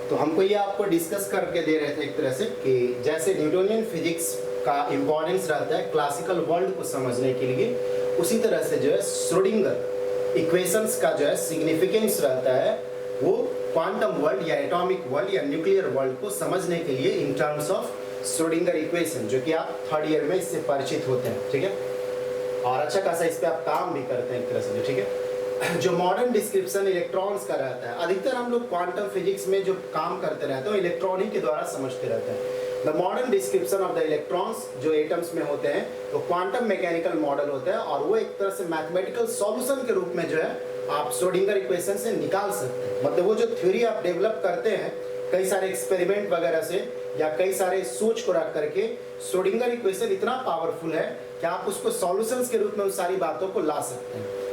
तो हमको ये आपको डिस्कस करके दे रहे थे एक तरह से कि जैसे न्यूटोनियन फिजिक्स का इम्पोर्टेंस रहता है क्लासिकल वर्ल्ड को समझने के लिए, उसी तरह से जो है श्रोडिंगर इक्वेशंस का जो है सिग्निफिकेंस रहता है वो क्वांटम वर्ल्ड या एटॉमिक वर्ल्ड या न्यूक्लियर वर्ल्ड को समझने के लिए in terms of Schrodinger equation, जो कि आप थर्ड ईयर में इससे परिचित होते हैं, ठीक है। और अच्छा खासा इस पे आप काम भी करते हैं एक तरह से, ठीक है। जो मॉडर्न डिस्क्रिप्शन इलेक्ट्रॉन्स का रहता है, अधिकतर हम लोग क्वांटम फिजिक्स में जो काम करते रहते हैं इलेक्ट्रॉन ही के द्वारा समझते रहते हैं। The modern description of the electrons जो एटम्स में होते हैं तो क्वांटम मैकेनिकल मॉडल होता है, और वो एक तरह से मैथमेटिकल सॉल्यूशन के रूप में जो है आप श्रोडिंगर इक्वेशन से निकाल सकते हैं। मतलब वो जो थ्योरी आप डेवलप करते हैं कई सारे एक्सपेरिमेंट वगैरह से या कई सारे सोच को रख करके, श्रोडिंगर इक्वेशन इतना पावरफुल है कि आप उसको सॉल्यूशंस के रूप में उस सारी बातों को ला सकते हैं।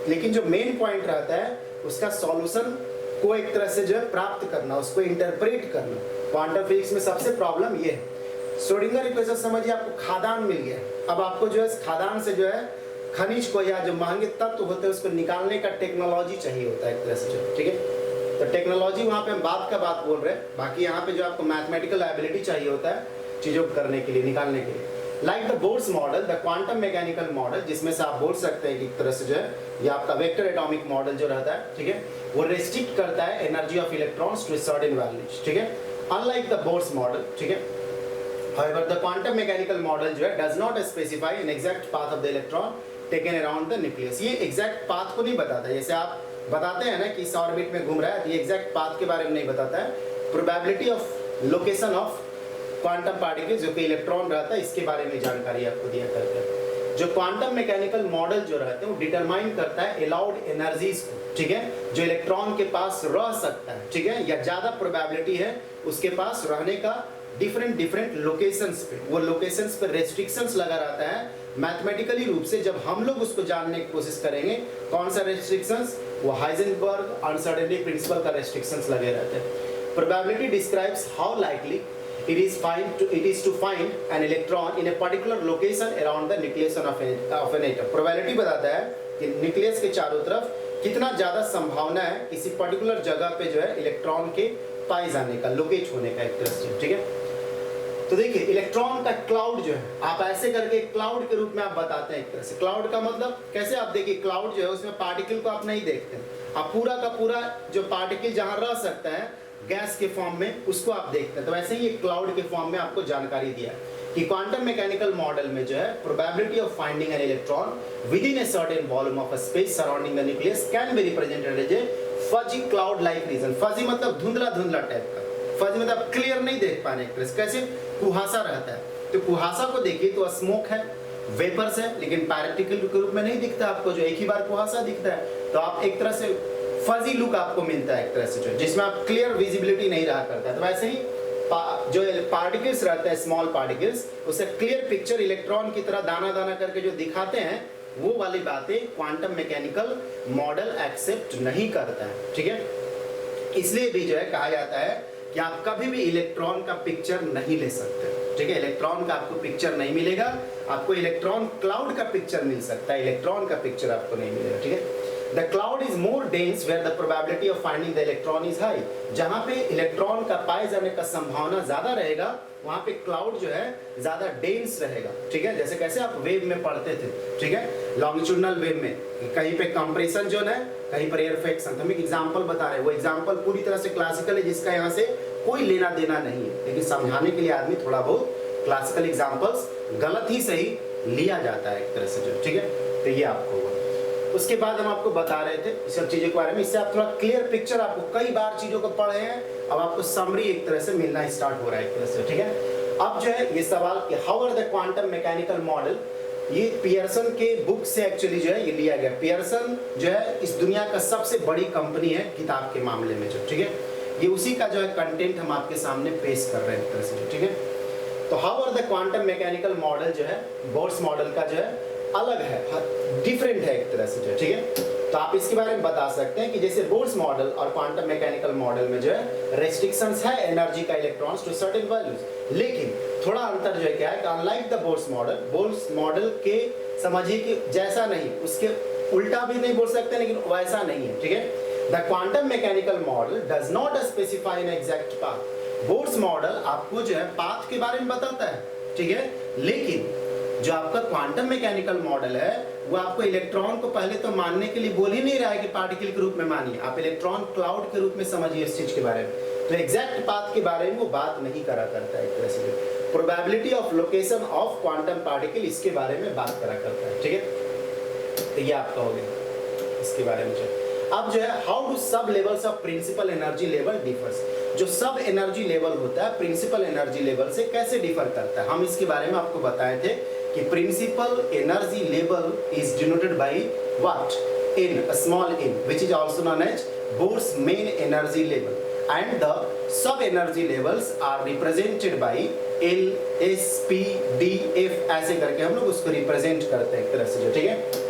लेकिन जो मेन पॉइंट रहता है उसका सॉल्यूशन को एक तरह से जो है प्राप्त करना, उसको इंटरप्रेट करना। क्वांटम फिजिक्स में सबसे प्रॉब्लम ये है। श्रोडिंगर इक्वेशन समझिए आपको खादान मिल गया, अब आपको जो है खादान से जो है खनिज को या जो महंगे तत्व होते हैं उसको निकालने का टेक्नोलॉजी चाहिए होता है एक तरह से, ठीक है। तो टेक्नोलॉजी वहाँ पे हम बात बोल रहे हैं, बाकी यहाँ पे जो आपको मैथमेटिकल एबिलिटी चाहिए होता है चीज़ों को करने के लिए, निकालने के लिए। Like the Bohr's model, the quantum mechanical model, जिसमें से आप बोल सकते हैं कि एक तरह से जो है ये आपका वेक्टर एटॉमिक मॉडल जो रहता है, ठीक है, वो रेस्ट्रिक्ट करता है energy of electrons to certain values, ठीक है, अनलाइक द बोर्स मॉडल, ठीक है। However, the quantum mechanical model जो है does not specify an exact path of the electron taken around the nucleus। ये exact path को नहीं बताता, जैसे आप बताते हैं ना कि इस ऑर्बिट में घूम रहा है, तो ये exact path के बारे में नहीं बताता है। Probability of location of quantum particles जो कि इलेक्ट्रॉन रहता है इसके बारे में जानकारी आपको दिया करता है। जो क्वांटम मैकेनिकल मॉडल जो रहते हैं वो डिटरमाइन करता है अलाउड एनर्जीज को, ठीक है, जो इलेक्ट्रॉन के पास रह सकता है, ठीक है, या ज्यादा प्रोबेबिलिटी है उसके पास रहने का डिफरेंट लोकेशंस पे, वो लोकेशंस पे रेस्ट्रिक्शंस लगा रहता है मैथमेटिकली रूप से। जब हम लोग उसको जानने की कोशिश करेंगे कौन सा रेस्ट्रिक्शंस, वो हाइजेनबर्ग अनसर्टेनिटी प्रिंसिपल का रेस्ट्रिक्शंस लगे रहते हैं। Probability describes how likely it is to find an electron in a particular location around the nucleus of an atom। Probability बताता है कि न्यूक्लियस के चारों तरफ कितना ज्यादा संभावना है किसी पर्टिकुलर जगह पे जो है इलेक्ट्रॉन के पाए जाने का, लोकेट होने का एक तरह से, ठीक है। तो देखिए इलेक्ट्रॉन का क्लाउड जो है आप ऐसे करके क्लाउड के रूप में आप बताते हैं एक तरह से। क्लाउड का मतलब कैसे, आप देखिए क्लाउड जो है उसमें पार्टिकल को आप नहीं देखते, आप पूरा का पूरा जो पार्टिकल जहां रह सकता है गैस के फॉर्म में उसको आप देखते हैं। तो वैसे ही ये क्लाउड के फॉर्म में आपको जानकारी दिया कि क्वांटम मैकेनिकल मॉडल में जो है probability of finding an electron within a certain volume of a space surrounding the nucleus can be represented as a fuzzy cloud like region. Fuzzy मतलब धुंधला टाइप का, फजी मतलब clear नहीं देख पाने, कैसे कुहासा रहता है। तो कुहासा को देखिए तो स्मोक है, वेपर्स है, लेकिन पार्टिकल के रूप में नहीं दिखता आपको, जो एक ही बार कुहासा दिखता है। तो आप एक तरह से फजी लुक आपको मिलता है एक तरह से, जिसमें आप क्लियर विजिबिलिटी नहीं रहा करता है। तो वैसे ही जो पार्टिकल्स रहते हैं स्मॉल पार्टिकल्स, उसे क्लियर पिक्चर इलेक्ट्रॉन की तरह दाना दाना करके जो दिखाते हैं वो वाली बातें क्वांटम मैकेनिकल मॉडल एक्सेप्ट नहीं करता है, ठीक है। इसलिए भी जो है कहा जाता है कि आप कभी भी इलेक्ट्रॉन का पिक्चर नहीं ले सकते, ठीक है। इलेक्ट्रॉन का आपको पिक्चर नहीं मिलेगा, आपको इलेक्ट्रॉन क्लाउड का पिक्चर मिल सकता है, इलेक्ट्रॉन का पिक्चर आपको नहीं मिलेगा, ठीक है। The cloud is more dense where the probability of finding the electron is high। जहाँ पे इलेक्ट्रॉन का पाए जाने का संभावना ज्यादा रहेगा वहाँ पे क्लाउड जो है ज्यादा डेंस रहेगा, ठीक है। जैसे कैसे आप वेव में पढ़ते थे, ठीक है, लॉन्गिट्यूडनल वेव में कहीं पे कंप्रेशन जोन है, कहीं पर एयरफेक्शन। हम एक एग्जांपल बता रहे हैं, वो एग्जांपल पूरी तरह से क्लासिकल है जिसका यहाँ से कोई लेना देना नहीं है, लेकिन समझाने के लिए आदमी थोड़ा बहुत क्लासिकल एग्जाम्पल्स गलत ही सही लिया जाता है एक तरह से, ठीक है। तो ये आपको उसके बाद हम आपको बता रहे थे इस सब चीजों के बारे में, इससे आप थोड़ा क्लियर पिक्चर, आपको कई बार चीजों को पढ़े हैं, अब आपको समरी एक तरह से मिलना स्टार्ट हो रहा है एक तरह से, ठीक है। अब जो है ये सवाल कि how are the quantum mechanical model, ये पियर्सन के बुक से एक्चुअली जो है ये लिया गया। पियर्सन जो है इस दुनिया का सबसे बड़ी कंपनी है किताब के मामले में, जो, ठीक है, ये उसी का जो है कंटेंट हम आपके सामने पेश कर रहे हैं एक तरह से, ठीक है। तो how are the quantum mechanical model जो है बोर्स मॉडल का जो है अलग है, डिफरेंट है एक तरह से, ठीक है। तो आप इसके बारे में बता सकते हैं कि जैसे बोर्स मॉडल और क्वांटम मैकेनिकल मॉडल में जो है रेस्ट्रिक्शंस है एनर्जी का इलेक्ट्रॉन्स टू सर्टेन वैल्यूज, लेकिन थोड़ा अंतर जो है क्या है कि अनलाइक द बोर्स मॉडल के समझिए कि जैसा नहीं, उसके उल्टा भी नहीं बोल सकते लेकिन वैसा नहीं है, ठीक है। The quantum mechanical model does not specify an exact path. Boards model आपको जो है पाथ के बारे में बताता है, ठीक है, लेकिन जो आपका क्वांटम मैकेनिकल मॉडल है वो आपको इलेक्ट्रॉन को पहले तो मानने के लिए बोल ही नहीं रहा है कि पार्टिकल के रूप में मानिए, आप इलेक्ट्रॉन क्लाउड के रूप में समझिए इस चीज के बारे में। तो एग्जैक्ट पाथ के बारे में वो बात नहीं करा करता है, एक तरह से probability of location of quantum particle इसके बारे में बात करा करता है, ठीक है। तो ये आपका हो गया इसके बारे में। अब जो है how do sub levels of principal energy level differs, जो सब एनर्जी लेवल होता है प्रिंसिपल एनर्जी लेवल से कैसे डिफर करता है, हम इसके बारे में आपको बताए थे कि principal energy level is denoted by what, n, a small n, which is also known as Bohr's main energy level, and the sub energy levels are represented by L, S, P, D, F, ऐसे करके हम लोग उसको represent करते हैं एक तरह से, जो ठीक है।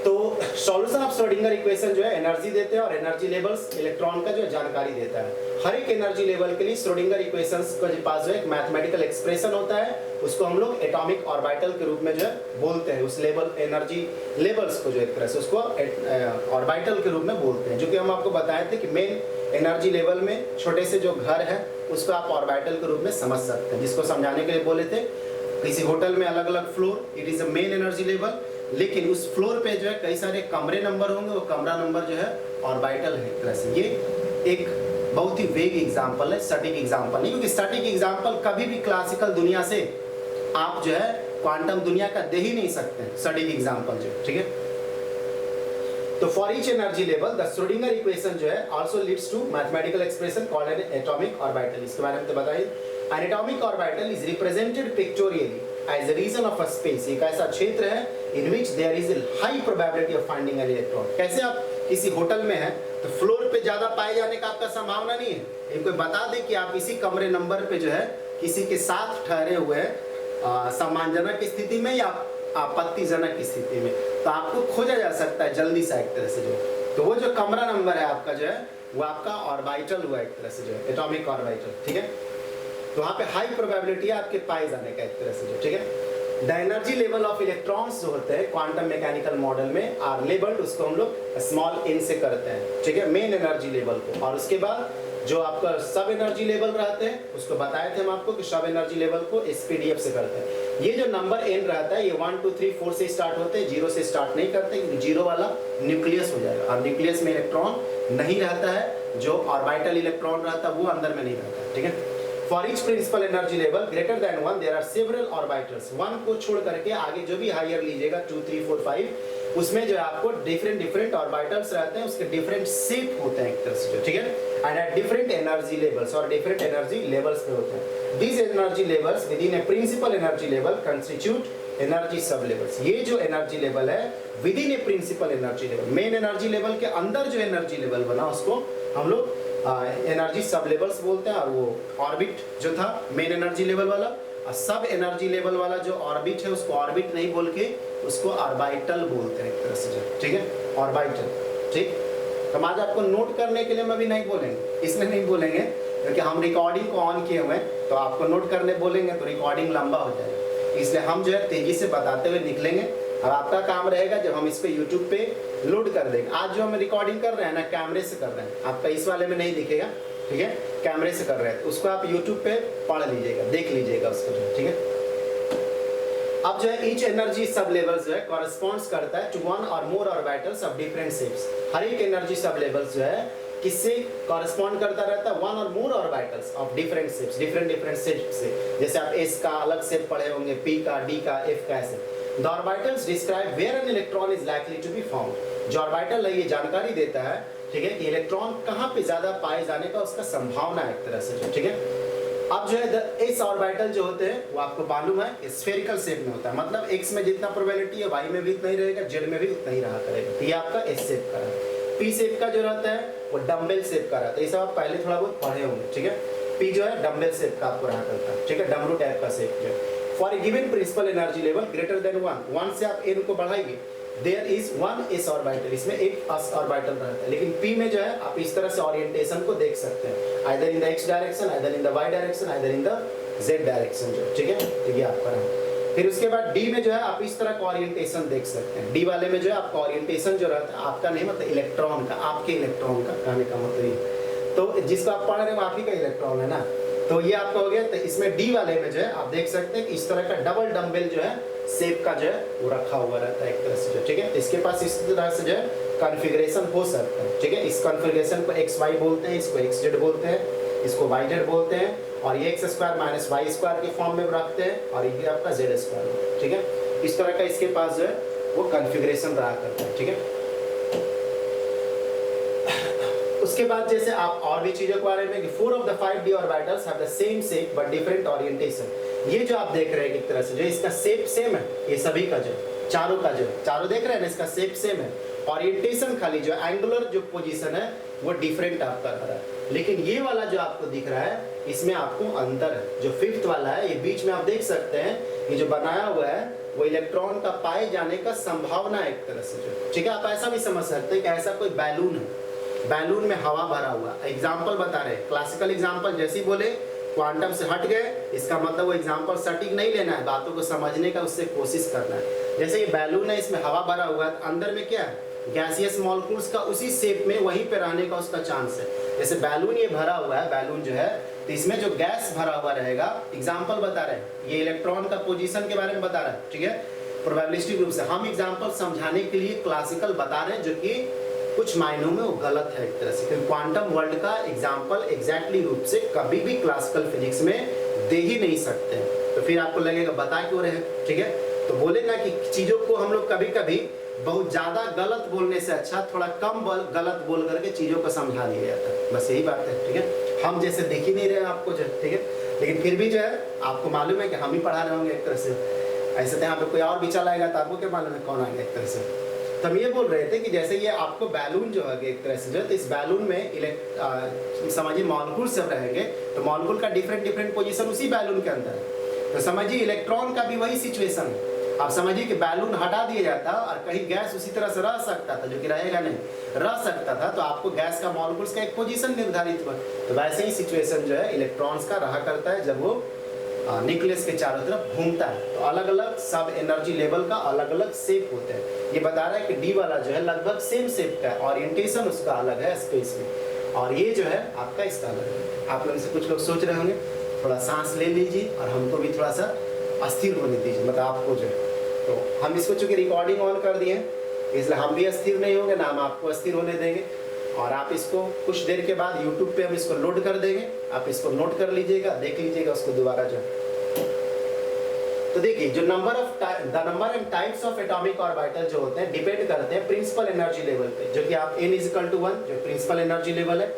तो सॉल्यूशन ऑफ श्रोडिंगर इक्वेशन जो है एनर्जी देते हैं और एनर्जी लेवल्स इलेक्ट्रॉन का जो जानकारी देता है। हर एक एनर्जी लेवल के लिए श्रोडिंगर इक्वेशंस के पास जो है एक मैथमेटिकल एक्सप्रेशन होता है, उसको हम लोग एटॉमिक ऑर्बिटल के रूप में जो है बोलते हैं। उस लेवल एनर्जी लेवल्स को जो एक तरह से उसको ऑर्बिटल के रूप में बोलते हैं, जो कि हम आपको बताए थे कि मेन एनर्जी लेवल में छोटे से जो घर है उसको आप ऑर्बिटल के रूप में समझ सकते हैं, जिसको समझाने के लिए बोले थे किसी होटल में अलग अलग floor, it is a main energy level, लेकिन उस फ्लोर पे जो है कई सारे कमरे नंबर होंगे, वो कमरा नंबर जो है ऑर्बिटल है एक तरह से। ये एक बहुत ही वेग एग्जांपल है, स्टैटिक एग्जांपल नहीं, क्योंकि स्टैटिक एग्जांपल कभी भी क्लासिकल दुनिया से आप जो है क्वांटम दुनिया का दे ही नहीं सकते स्टैटिक एग्जांपल जो, ठीक है। तो for each energy level the Schrodinger equation जो है also leads to mathematical expression called an atomic orbital. इसके बारे में तो बताइए, an atomic orbital is represented pictorially as a region of a space, एक ऐसा क्षेत्र है in which there is a high probability of finding an electron. कैसे आप किसी होटल में हैं तो फ्लोर पे ज्यादा पाए जाने का आपका संभावना नहीं है, एक कोई बता दे कि आप इसी कमरे नंबर पे जो है किसी के साथ ठहरे हुए सम्मानजनक स्थिति में या आपत्तिजनक स्थिति में, तो आपको खोजा जा सकता है जल्दी से एक तरह से जो, तो वो जो कमरा नंबर है आपका जो है वो आपका ऑर्बिटल हुआ एक तरह से जो है एटॉमिक ऑर्बिटल, ठीक है। तो वहाँ पे हाई प्रोबेबिलिटी है आपके पाए जाने का एक तरह से जो, ठीक है। The energy level of electrons जो होते हैं क्वांटम मैकेनिकल मॉडल में आर लेबल्ड, उसको हम लोग स्मॉल n से करते हैं, ठीक है, मेन एनर्जी लेवल को। और उसके बाद जो आपका सब एनर्जी लेवल रहते हैं उसको बताए थे हम आपको कि सब एनर्जी लेवल को SPDF से करते हैं। ये जो नंबर n रहता है ये 1 2 3 4 से स्टार्ट होते हैं, 0 से स्टार्ट नहीं करते, क्योंकि 0 वाला न्यूक्लियस हो जाएगा और न्यूक्लियस में इलेक्ट्रॉन नहीं रहता है, जो ऑर्बिटल इलेक्ट्रॉन रहता है वो अंदर में नहीं रहता है, ठीक है। For each principal energy level greater than 1 there are several orbitals, 1 को छोड़ करके आगे जो भी हायर लीजिएगा 2 3 4 5, उसमें जो आपको डिफरेंट ऑर्बिटल्स रहते हैं, उसके डिफरेंट शेप होते हैं एक तरह से जो, ठीक है, and at different energy levels, और डिफरेंट एनर्जी लेवल्स पे होते हैं। These energy levels within a principal energy level constitute energy sub levels. ये जो एनर्जी लेवल है within a principal energy level, main energy level के अंदर जो एनर्जी लेवल बना उसको हम लोग एनर्जी सब लेवल्स बोलते हैं। और वो ऑर्बिट जो था मेन एनर्जी लेवल वाला, और सब एनर्जी लेवल वाला जो ऑर्बिट है उसको ऑर्बिट नहीं बोल के उसको ऑर्बिटल बोलते हैं एक तरह से, ठीक है, ऑर्बिटल, ठीक। तो आज आपको नोट करने के लिए हम अभी नहीं बोलेंगे, इसलिए नहीं बोलेंगे क्योंकि हम रिकॉर्डिंग को ऑन किए हुए हैं, तो आपको नोट करने बोलेंगे तो रिकॉर्डिंग लंबा हो जाएगा, इसलिए हम जो है तेजी से बताते हुए निकलेंगे। और आपका काम रहेगा जब हम इस पे यूट्यूब पे लोड कर देंगे, आज जो हम रिकॉर्डिंग कर रहे हैं ना कैमरे से कर रहे हैं, आपका इस वाले में नहीं दिखेगा, ठीक है, कैमरे से कर रहे हैं, तो उसको आप यूट्यूब पे पढ़ लीजिएगा, देख लीजिएगा उसको, ठीक है। अब जो है ईच एनर्जी सब लेवल जो है कॉरेस्पॉन्ड्स करता है टू वन और more orbitals of different shapes. हर एक एनर्जी सब लेवल्स जो है किससे कॉरेस्पॉन्ड करता रहता है, वन और more orbitals of different shapes, different shapes से। जैसे आप S का अलग शेप पढ़े होंगे, P का, D का, F का, ऐसे। The orbitals describe where an electron is likely to be found. जो ऑर्बिटल है ये जानकारी देता है, ठीक है, कि इलेक्ट्रॉन कहाँ पे ज्यादा पाए जाने का उसका संभावना है एक तरह से, ठीक है। अब जो है S ऑर्बिटल जो होते हैं वो आपको मालूम है स्फेरिकल शेप में होता है, मतलब X में जितना प्रोबेबिलिटी है Y में भी उतना ही रहेगा, Z में भी उतना ही रहा करेगा। ये आपका S शेप का है। P शेप का जो रहता है वो डम्बेल शेप का रहता है, ये सब आप पहले थोड़ा बहुत पढ़े होंगे, ठीक है। P जो है डम्बेल शेप का आपको रहा करता है, ठीक है, डमरू टाइप का शेप जो है। For a given principal energy level greater than 1 से आप n को बढ़ाइए, there is one s orbital, इसमें एक s ऑर्बिटल रहता है। लेकिन p में जो है आप इस तरह से ओरिएंटेशन को देख सकते हैं, either in the x direction, either in the y direction, either in the z direction जो, ठीक है, तो ये आपका रहा। फिर उसके बाद डी में जो है आप इस तरह का ओरिएंटेशन देख सकते हैं। डी वाले में जो है आपका ओरिएंटेशन जो रहता है, आपका नहीं मतलब इलेक्ट्रॉन का, आपके इलेक्ट्रॉन का कहने का मतलब ये, तो जिसको आप पढ़ रहे हो आप ही का इलेक्ट्रॉन है ना, तो ये आपका हो गया। तो इसमें डी वाले में जो है आप देख सकते हैं कि इस तरह का डबल डंबल जो है शेप का जो है वो रखा हुआ रहता है एक तरह से, जो ठीक है। इसके पास इस तरह से जो है कॉन्फ़िगरेशन हो सकता है, ठीक है। इस कॉन्फ़िगरेशन को एक्स वाई बोलते हैं, इसको एक्स जेड बोलते हैं, इसको वाई जेड बोलते हैं, और ये x square minus y square के फॉर्म में रखते हैं, और ये आपका जेड स्क्वायर, ठीक है। इस तरह का इसके पास जो है वो कॉन्फ़िगरेशन रहा करता है, ठीक है। उसके बाद जैसे आप और भी चीजों के बारे में कि 4 of the 5 d orbitals have the same shape but different orientation. ये जो आप देख रहे हैं एक तरह से जो इसका शेप सेम है, ये सभी का जो चारों का जो चारों देख रहे हैं ना, इसका शेप सेम है, ओरिएंटेशन खाली जो एंगुलर जो पोजीशन है वो डिफरेंट आपका रहा है। लेकिन ये वाला जो आपको दिख रहा है इसमें आपको अंतर है। जो फिफ्थ वाला है ये बीच में आप देख सकते हैं, ये जो बनाया हुआ है वो इलेक्ट्रॉन का पाए जाने का संभावना एक तरह से जो, ठीक है। आप ऐसा भी समझ सकते हैं कि ऐसा कोई बैलून है, बैलून में हवा भरा हुआ। एग्जाम्पल बता रहे, क्लासिकल एग्जाम्पल जैसे ही बोले क्वांटम से हट गए, इसका मतलब वो एग्जाम्पल सटीक नहीं लेना है, बातों को समझने का उससे कोशिश करना है। जैसे ये बैलून है, इसमें हवा भरा हुआ है, अंदर में क्या है गैसियस मॉलिक्यूल्स का उसी शेप में वहीं पे रहने का उसका चांस है। जैसे बैलून ये भरा हुआ है, बैलून जो है, तो इसमें जो गैस भरा हुआ रहेगा, एग्जाम्पल बता रहे हैं, ये इलेक्ट्रॉन का पोजीशन के बारे में बता रहा है, ठीक है, प्रोबेबिलिस्टिक रूप से। हम एग्जाम्पल समझाने के लिए क्लासिकल बता रहे हैं, जो कि कुछ मायनों में वो गलत है एक तरह से, क्योंकि क्वांटम वर्ल्ड का एग्जाम्पल एग्जैक्टली रूप से कभी भी क्लासिकल फिजिक्स में दे ही नहीं सकते हैं। तो फिर आपको लगेगा बता क्यों रहे हैं, ठीक है। तो बोले ना कि चीज़ों को हम लोग कभी कभी बहुत ज़्यादा गलत बोलने से अच्छा थोड़ा कम गलत बोल करके चीज़ों को समझा दिया जाता है, बस यही बात है, ठीक है। हम जैसे देख ही नहीं रहे आपको जो, ठीक है, लेकिन फिर भी जो है आपको मालूम है कि हम ही पढ़ा रहे होंगे एक तरह से। ऐसे तो यहाँ पे कोई और भी चला आएगा तो आपको क्या मालूम है कौन आ गया एक तरह से। तो हम ये बोल रहे थे कि जैसे ये आपको बैलून जो है एक तरह से जो, तो इस बैलून में समझिए मॉलिक्यूल सब रहेंगे, तो मॉलिक्यूल का डिफरेंट पोजीशन उसी बैलून के अंदर है। तो समझिए इलेक्ट्रॉन का भी वही सिचुएशन है। आप समझिए कि बैलून हटा दिया जाता और कहीं गैस उसी तरह से रह सकता था, जो कि रहेगा नहीं, रह सकता था, तो आपको गैस का मॉलिक्यूल्स का एक पोजीशन निर्धारित हुआ। तो वैसे ही सिचुएशन जो है इलेक्ट्रॉन्स का रहा करता है जब वो न्यूक्लियस के चारों तरफ घूमता है। तो अलग अलग सब एनर्जी लेवल का अलग अलग शेप होते हैं। ये बता रहा है कि डी वाला जो है लगभग सेम शेप का है, ओरिएंटेशन उसका अलग है स्पेस में, और ये जो है आपका इसका अलग है। आप लोगों से कुछ लोग सोच रहे होंगे, थोड़ा सांस ले लीजिए और हमको भी थोड़ा सा अस्थिर होने दीजिए, मतलब आपको जो है। तो हम इसको चूँकि रिकॉर्डिंग ऑन कर दिए इसलिए हम भी अस्थिर नहीं होंगे ना हम आपको अस्थिर होने देंगे। और आप इसको कुछ देर के बाद YouTube पे हम इसको लोड कर देंगे, आप इसको नोट कर लीजिएगा, देख लीजिएगा उसको दोबारा जो। तो देखिए जो the number and types of atomic orbital जो होते हैं डिपेंड करते हैं प्रिंसिपल एनर्जी लेवल पे, जो कि आप n=1 जो प्रिंसिपल एनर्जी लेवल है,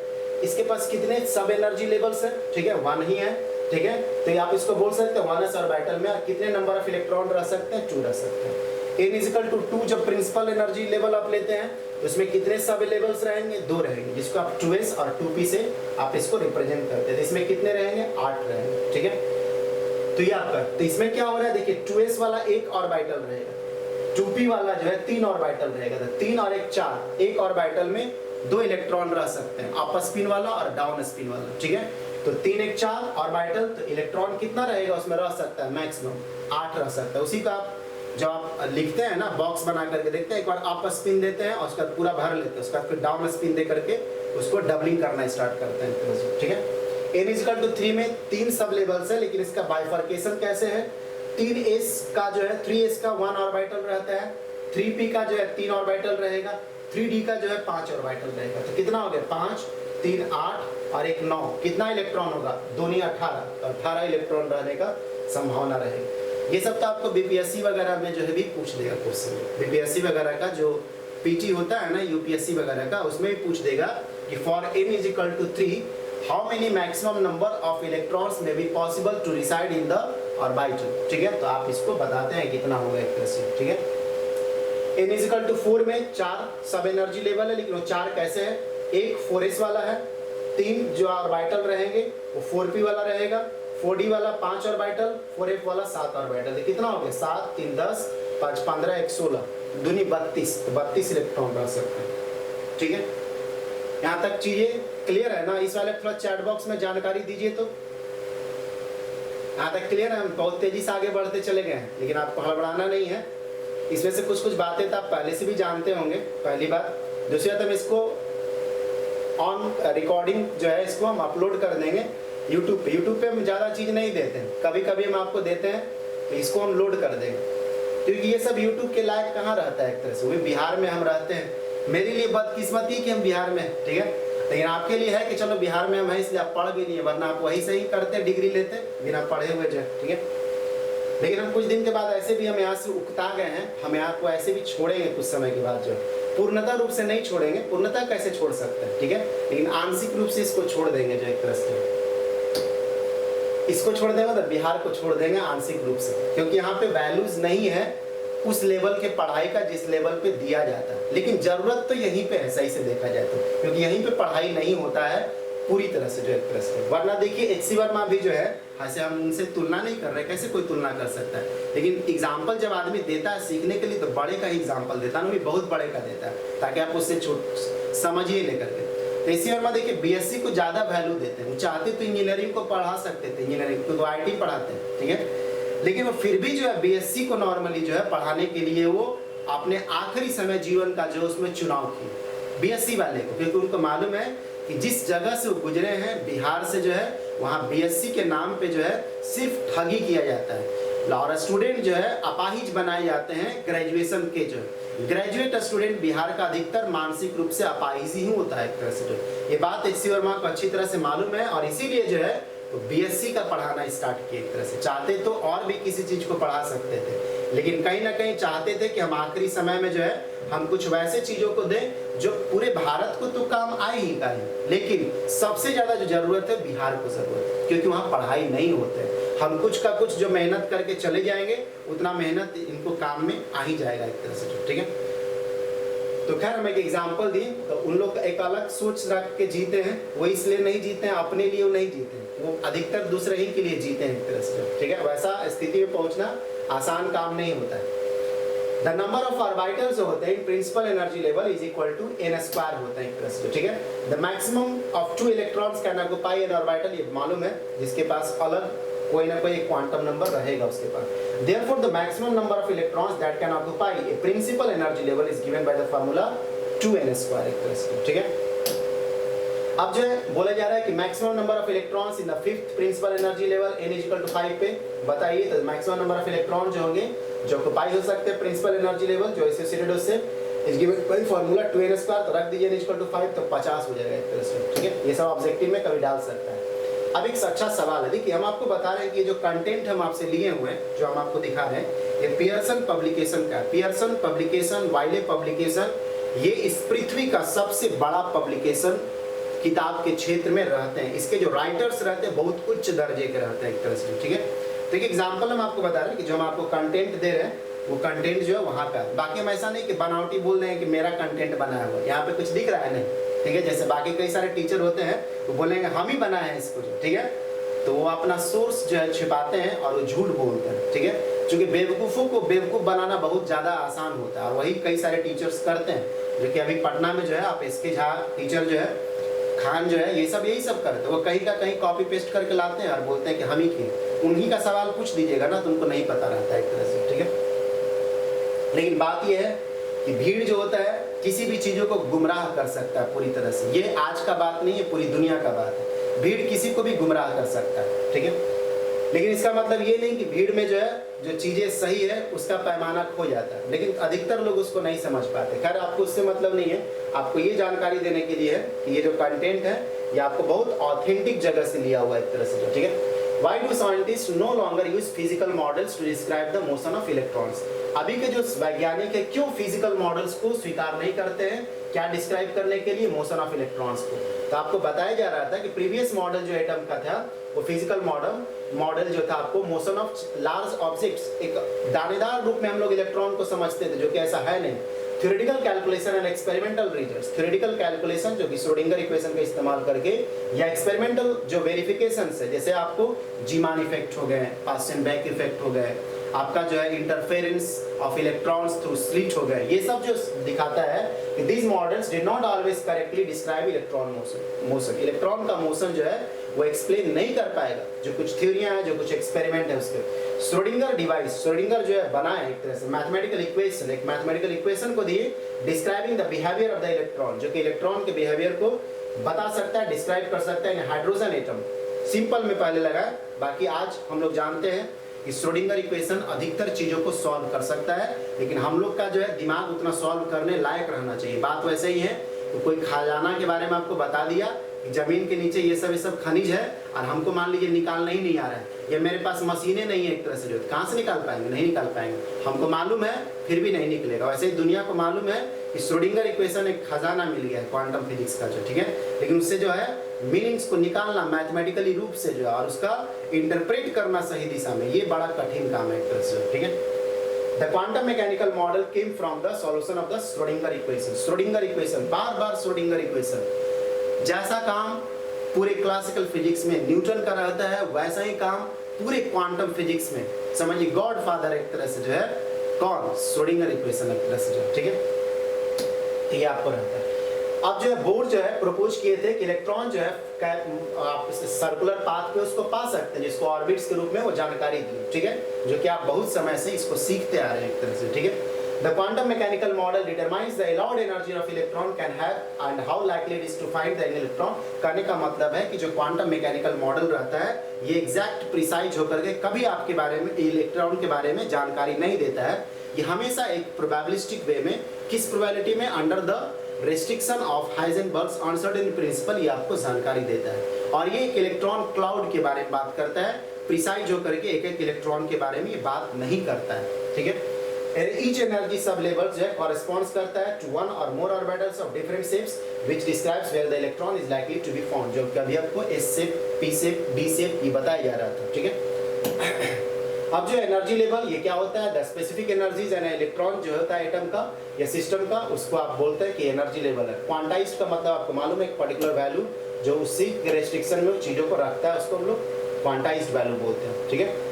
इसके पास कितने सब एनर्जी लेवल्स है, ठीक है, 1 ही है, ठीक है। तो आप इसको बोल सकते हैं 1s ऑर्बिटल में कितने नंबर ऑफ इलेक्ट्रॉन रह सकते हैं, 2 रह सकते हैं। n=2 जब प्रिंसिपल एनर्जी लेवल आप लेते हैं तो इसमें कितने सब लेवल्स रहेंगे, 2 रहेंगे, जिसको आप 2s और 2p से आप इसको रिप्रेजेंट करते हैं। तो इसमें कितने रहेंगे, 8 रहेंगे, ठीक है। तो ये आपका, तो इसमें क्या हो रहा है देखिए, 2s वाला 1 ऑर्बिटल रहेगा, 2p वाला जो है 3 ऑर्बिटल रहेगा, तो 3 और 1 4, एक ऑर्बिटल में 2 इलेक्ट्रॉन रह सकते हैं, अप स्पिन वाला और डाउन स्पिन वाला, ठीक है। तो 3 1 4 ऑर्बिटल, तो इलेक्ट्रॉन कितना रहेगा उसमें रह सकता है, मैक्सिमम 8 रह सकता है। उसी का आप जब आप लिखते हैं ना बॉक्स बना करके देखते हैं, एक बार अप स्पिन देते हैं और उसका पूरा भर लेते हैं, उसका फिर डाउन स्पिन दे करके उसको डबलिंग करना स्टार्ट करते हैं, ठीक है। n=3 में 3 सब लेवल्स है, लेकिन इसका बाइफर्केशन कैसे है, 3s का जो है 3s का 1 ऑर्बिटल रहता है, 3p का जो है 3 ऑर्बिटल रहेगा, 3d का जो है 5 ऑर्बिटल रहेगा। तो कितना हो गया, 5 3 8 और 1 9, कितना इलेक्ट्रॉन होगा, 2 नहीं 18, तो 18 इलेक्ट्रॉन रहने का संभावना रहेगी। ये सब तो आपको बीपीएससी वगैरह में जो है भी पूछ देगा क्वेश्चन, बीपीएससी वगैरह का जो पीटी होता है ना, यूपीएससी वगैरह का, उसमें भी पूछ देगा कि for n=3 how many maximum number of electrons may be possible to reside in the orbital, ठीक है। तो आप इसको बताते हैं कितना होगा एक तरह से, ठीक है। n=4 में 4 सब एनर्जी लेवल है, लेकिन वो 4 कैसे है, एक 4s वाला है, 3 जो ऑर्बिटल रहेंगे वो 4p वाला रहेगा, 4d वाला 5 ऑर्बिटल, 4f वाला 7 ऑर्बिटल। तो कितना हो गया, 7 3 10 5 15 1 16 दूनी 32, तो 32 इलेक्ट्रॉन रह सकते हैं, ठीक है। यहाँ तक चीजें क्लियर है ना। इस वाले थोड़ा चैट बॉक्स में जानकारी दीजिए तो यहाँ तक क्लियर है? हम बहुत तेजी से आगे बढ़ते चले गए हैं, लेकिन आपको हड़बड़ाना नहीं है। इसमें से कुछ कुछ बातें तो आप पहले से भी जानते होंगे, पहली बात। दूसरी बात, हम इसको ऑन रिकॉर्डिंग जो है इसको हम अपलोड कर देंगे यूट्यूब पे। यूट्यूब पे हम ज़्यादा चीज़ नहीं देते हैं, कभी कभी हम आपको देते हैं, तो इसको हम लोड कर देंगे, क्योंकि ये सब यूट्यूब के लायक कहाँ रहता है एक तरह से। वही बिहार में हम रहते हैं, मेरे लिए बदकिस्मती कि हम बिहार में, ठीक है, लेकिन आपके लिए है कि चलो बिहार में हम हैं इसलिए आप पढ़ भी नहीं है, वरना आप वही से ही करते डिग्री लेते बिना पढ़े हुए जो, ठीक है। लेकिन हम कुछ दिन के बाद ऐसे भी हम यहाँ से उकता गए हैं, हम यहाँ को ऐसे भी छोड़ेंगे कुछ समय के बाद, जो पूर्णतः रूप से नहीं छोड़ेंगे, पूर्णतः कैसे छोड़ सकते हैं, ठीक है, लेकिन आंशिक रूप से इसको छोड़ देंगे जो एक तरह से। इसको छोड़ देंगे तो बिहार को छोड़ देंगे आंशिक रूप से, क्योंकि यहाँ पे वैल्यूज नहीं है उस लेवल के पढ़ाई का जिस लेवल पे दिया जाता है। लेकिन जरूरत तो यहीं पे है सही से देखा जाए तो, क्योंकि यहीं पे पढ़ाई नहीं होता है पूरी तरह से जो एक तरह से। वरना देखिए एचसी वर्मा भी जो है, ऐसे हम उनसे तुलना नहीं कर रहे, कैसे कोई तुलना कर सकता है, लेकिन एग्जाम्पल जब आदमी देता है सीखने के लिए तो बड़े का ही एग्जाम्पल देता है, भी बहुत बड़े का देता है, ताकि आप उससे समझिए लेकर के। तो एचसी वर्मा देखिए बीएससी को ज़्यादा वैल्यू देते हैं, वो चाहते तो इंजीनियरिंग को पढ़ा सकते थे, इंजीनियरिंग को आईटी पढ़ाते हैं, ठीक है, लेकिन वो फिर भी जो है बीएससी को नॉर्मली जो है पढ़ाने के लिए वो अपने आखिरी समय जीवन का जो उसमें चुनाव किए बीएससी वाले को, क्योंकि उनको मालूम है कि जिस जगह से वो गुजरे हैं बिहार से जो है, वहाँ बीएससी के नाम पे जो है सिर्फ ठगी किया जाता है, और स्टूडेंट जो है अपाहिज बनाए जाते हैं। ग्रेजुएशन के जो ग्रेजुएट स्टूडेंट बिहार का अधिकतर मानसिक रूप से अपाहिज ही होता है एक तरह से, जो ये बात एचसी वर्मा को अच्छी तरह से मालूम है, और इसीलिए जो है तो बीएससी का पढ़ाना स्टार्ट किया एक तरह से। चाहते तो और भी किसी चीज को पढ़ा सकते थे, लेकिन कहीं ना कहीं चाहते थे कि हम आखिरी समय में जो है हम कुछ वैसे चीजों को दें जो पूरे भारत को तो काम आए ही का ही, लेकिन सबसे ज्यादा जो जरूरत है बिहार को जरूरत है, क्योंकि वहाँ पढ़ाई नहीं होते। हम कुछ का कुछ जो मेहनत करके चले जाएंगे, उतना मेहनत इनको काम में आ ही जाएगा एक तरह से, ठीक है। तो खैर हम एक एग्जाम्पल दिए, तो उन लोग एक अलग सोच रख के जीते हैं, वो इसलिए नहीं जीते हैं, अपने लिए वो नहीं जीते हैं, वो अधिकतर दूसरे ही के लिए जीते हैं एक तरह से, ठीक है। वैसा स्थिति में पहुंचना आसान काम नहीं होता है। द नंबर ऑफ ऑर्बिटल्स जो होते हैं principal energy level is equal to n square होता है एक तरह से, ठीक है। The maximum of 2 electrons can occupy an orbital, ये मालूम है, जिसके पास अलग कोई ना कोई एक क्वांटम नंबर रहेगा उसके पास। Therefore, the maximum number of electrons that can occupy a principal energy level is given by the formula 2n square एक तरह से, ठीक है। अब जो है बोला जा रहा है कि maximum number of electrons in the fifth principal energy level n is equal to 5 पे बताइए, तो मैक्सिमम नंबर ऑफ इलेक्ट्रॉन जो होंगे जो ऑक्यूपाई हो सकते हैं प्रिंसिपल एनर्जी लेवल जो एसोसिएटेड उससे is given by formula 2n square, तो रख दीजिए n इज इक्वल टू 5 तो 50 हो जाएगा एक तरह से, ठीक है। ये सब ऑब्जेक्टिव में कभी डाल सकता है। अब एक अच्छा सवाल है, देखिए हम आपको बता रहे हैं कि ये जो कंटेंट हम आपसे लिए हुए हैं, जो हम आपको दिखा रहे हैं, ये पियर्सन पब्लिकेशन का, पियर्सन पब्लिकेशन, वाइले पब्लिकेशन, ये इस पृथ्वी का सबसे बड़ा पब्लिकेशन किताब के क्षेत्र में रहते हैं। इसके जो राइटर्स रहते हैं बहुत उच्च दर्जे के रहते हैं एक तरह से, ठीक है। तो एक एग्जाम्पल हम आपको बता रहे हैं कि जो हम आपको कंटेंट दे रहे हैं वो कंटेंट जो है वहाँ का। बाकी हम ऐसा नहीं कि बनावटी बोल रहे हैं कि मेरा कंटेंट बनाया हुआ, यहाँ पे कुछ दिख रहा है नहीं, ठीक है। जैसे बाकी कई सारे टीचर होते हैं वो बोलेंगे हम ही बनाए हैं इसको, ठीक है, तो वो अपना सोर्स जो है छिपाते हैं और वो झूठ बोलते हैं, ठीक है। क्योंकि बेवकूफ़ों को बेवकूफ़ बनाना बहुत ज़्यादा आसान होता है, और वही कई सारे टीचर्स करते हैं, जो कि अभी पटना में जो है आप एसके झा टीचर जो है, खान जो है, ये सब यही सब करते हैं। वो कहीं का कहीं कॉपी पेस्ट करके लाते हैं और बोलते हैं कि हम ही किए। उन्हीं का सवाल पूछ दीजिएगा ना तो उनको नहीं पता रहता है एक तरह से, ठीक है। लेकिन बात यह है कि भीड़ जो होता है किसी भी चीज़ों को गुमराह कर सकता है पूरी तरह से। ये आज का बात नहीं है, पूरी दुनिया का बात है। भीड़ किसी को भी गुमराह कर सकता है, ठीक है। लेकिन इसका मतलब ये नहीं कि भीड़ में जो है जो चीज़ें सही है उसका पैमाना खो जाता है, लेकिन अधिकतर लोग उसको नहीं समझ पाते। खैर आपको उससे मतलब नहीं है, आपको ये जानकारी देने के लिए है कि ये जो कंटेंट है ये आपको बहुत ऑथेंटिक जगह से लिया हुआ है एक तरह से, ठीक है। Why do scientists no longer use physical models to describe the motion of electrons? अभी के जो वैज्ञानिक है क्यों फिजिकल मॉडल्स को स्वीकार नहीं करते हैं, क्या डिस्क्राइब करने के लिए मोशन ऑफ इलेक्ट्रॉन्स को? तो आपको बताया जा रहा था कि प्रीवियस मॉडल जो एटम का था वो फिजिकल मॉडल जो था आपको मोशन ऑफ लार्ज ऑब्जेक्ट्स, एक दानेदार रूप में हम लोग इलेक्ट्रॉन को समझते थे, जो कि ऐसा है नहीं। Theoretical calculation and experimental results, theoretical calculation जो कि श्रोडिंगर इक्वेशन का इस्तेमाल करके, या एक्सपेरिमेंटल जो वेरिफिकेशन है, जैसे आपको जीमान इफेक्ट हो गए, पास्टेनबेक इफेक्ट हो गए, आपका जो है interference of electrons through slit हो गए, ये सब जो दिखाता है कि these models did not always correctly describe electron motion. Electron का मोशन जो है वो एक्सप्लेन नहीं कर पाएगा, जो कुछ थ्योरियां हैं, जो कुछ एक्सपेरिमेंट है उसके। श्रोडिंगर डिवाइस, श्रोडिंगर जो है बनाया एक तरह से मैथमेटिकल इक्वेशन, एक मैथमेटिकल इक्वेशन को दिए describing the behaviour of the electron, जो कि इलेक्ट्रॉन के बिहेवियर को बता सकता है, डिस्क्राइब कर सकता है इन हाइड्रोजन एटम। सिंपल में पहले लगाया, बाकी आज हम लोग जानते हैं कि श्रोडिंगर इक्वेशन अधिकतर चीजों को सॉल्व कर सकता है, लेकिन हम लोग का जो है दिमाग उतना सॉल्व करने लायक रहना चाहिए। बात वैसे ही है, तो कोई खजाना के बारे में आपको बता दिया कि जमीन के नीचे ये सब खनिज है, और हमको मान लीजिए निकालना ही नहीं आ रहा है, या मेरे पास मशीनें नहीं है एक तरह से, जो कहाँ से निकाल पाएंगे, नहीं निकाल पाएंगे। हमको मालूम है फिर भी नहीं निकलेगा। वैसे ही दुनिया को मालूम है कि श्रोडिंगर इक्वेशन एक खजाना मिल गया है क्वांटम फिजिक्स का जो, ठीक है, लेकिन उससे जो है मीनिंग्स को निकालना मैथमेटिकली रूप से जो है और उसका इंटरप्रेट करना सही दिशा में, ये बड़ा कठिन काम है एक तरह से, ठीक है। The quantum mechanical model came from the solution of the Schrodinger equation. Schrodinger equation, बार-बार Schrodinger equation। जैसा काम पूरे क्लासिकल फिजिक्स में न्यूटन का रहता है, वैसा ही काम पूरे क्वांटम फिजिक्स में, समझिए गॉड फादर एक तरह से जो है कौन, श्रोडिंगर इक्वेशन एक तरह से जो, ठीक है, ये आपको रहता है। अब जो है बोर्ड जो है प्रपोज किए थे कि इलेक्ट्रॉन जो है आप सर्कुलर पाथ पे उसको पा सकते हैं, जिसको ऑर्बिट्स के रूप में वो जानकारी दी, ठीक है, जो कि आप बहुत समय से इसको सीखते आ रहे हैं एक तरह से, ठीक है। The quantum mechanical model determines the allowed energy of electron can have and how likely it is to find the electron। कहने का मतलब है कि जो क्वांटम मैकेनिकल मॉडल रहता है, ये एग्जैक्ट प्रिसाइज होकर के कभी आपके बारे में, इलेक्ट्रॉन के बारे में जानकारी नहीं देता है। ये हमेशा एक प्रोबेबिलिस्टिक वे में, किस प्रोबेबिलिटी में, under the restriction of Heisenberg's uncertain principle, ये आपको जानकारी देता है। और ये एक इलेक्ट्रॉन क्लाउड के बारे में बात करता है, प्रिसाइज होकर के एक एक इलेक्ट्रॉन के बारे में ये बात नहीं करता है, ठीक है। Each energy sub-level जो है corresponds करता है to one or more orbitals of different shapes which describes where the electron is likely to be found, जो कभी आपको S shape, P shape, D shape ये बताया जा रहा था, ठीक है। अब जो एनर्जी लेवल, ये क्या होता है, the specific energies and electron जो होता है एटम का या सिस्टम का, उसको आप बोलते हैं कि एनर्जी लेवल है। क्वांटाइज्ड का मतलब आपको मालूम है, एक पर्टिकुलर वैल्यू जो उसी रेस्ट्रिक्शन में चीजों को रखता है, उसको हम लोग क्वांटाइज्ड वैल्यू बोलते हैं, ठीक है।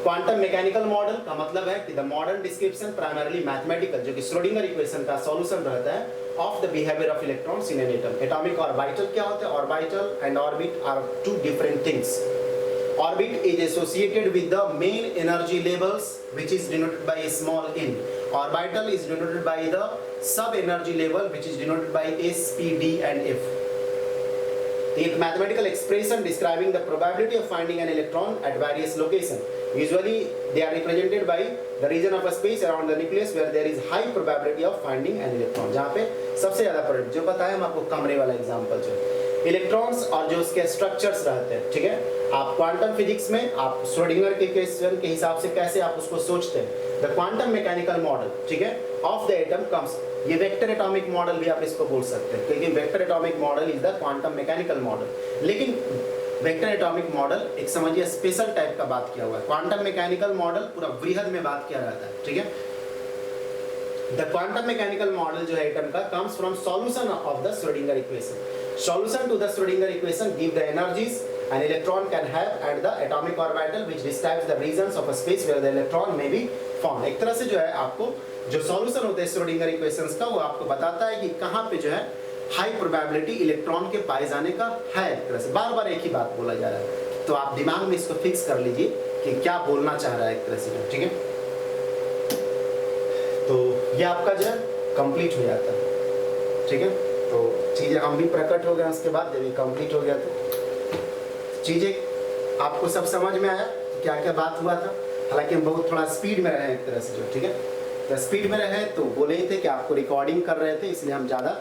क्वांटम मैकेनिकल मॉडल का मतलब है कि the modern description primarily mathematical, जो कि श्रोडिंगर इक्वेशन का सॉल्यूशन रहता है of the behaviour of electrons in an atom. Atomic orbital क्या होता है, orbital and orbit are two different things. Orbit is associated with the main energy levels, which is denoted by a small n. Orbital is denoted by the sub energy level, which is denoted by S, P, D and F. एक mathematical expression describing the probability of finding an electron at various locations. Usually they are represented by the region of a space around the nucleus where there is high probability of finding an electron. जहाँ पे सबसे ज़्यादा probability, जो बताया हम आपको कमरे वाला एग्जाम्पल, जो इलेक्ट्रॉन्स और जो उसके स्ट्रक्चर्स रहते हैं, ठीक है। आप क्वांटम फिजिक्स में आप श्रोडिंगर के इक्वेशन के हिसाब से कैसे आप उसको सोचते हैं, द क्वांटम मैकेनिकल मॉडल, ठीक है, ऑफ द एटम कम्स, ये वेक्टर एटॉमिक मॉडल भी आप इसको बोल सकते हैं, क्योंकि vector atomic model is the quantum mechanical model. लेकिन वेक्टर एटॉमिक मॉडल एक समझिए स्पेशल टाइप का बात किया हुआ है, क्वांटम मैकेनिकल मॉडल पूरा वृहद में बात किया रहता है, ठीक है। द क्वांटम मैकेनिकल मॉडल जो है एटम का comes from solution of the Schrodinger equation. Solution to the Schrodinger equation give the energies an electron can have at the atomic orbital which describes the regions of a space where the electron may be found। एक तरह से जो है आपको जो solution होते हैं Schrodinger equations का, वो आपको बताता है कि कहाँ पे जो है हाई प्रोबेबिलिटी इलेक्ट्रॉन के पाए जाने का है। एक तरह से बार बार एक ही बात बोला जा रहा है, तो आप दिमाग में इसको फिक्स कर लीजिए कि क्या बोलना चाह रहा है एक तरह से, ठीक है। तो ये आपका जो है कंप्लीट हो जाता है, ठीक है। तो चीज़ें हम भी प्रकट हो गए, उसके बाद जब ये कंप्लीट हो गया तो चीज़ें आपको सब समझ में आया क्या क्या बात हुआ था। हालांकि हम बहुत थोड़ा स्पीड में रहे एक तरह से, जो ठीक है, तो स्पीड में रहे तो बोले ही थे कि आपको रिकॉर्डिंग कर रहे थे, इसलिए हम ज़्यादा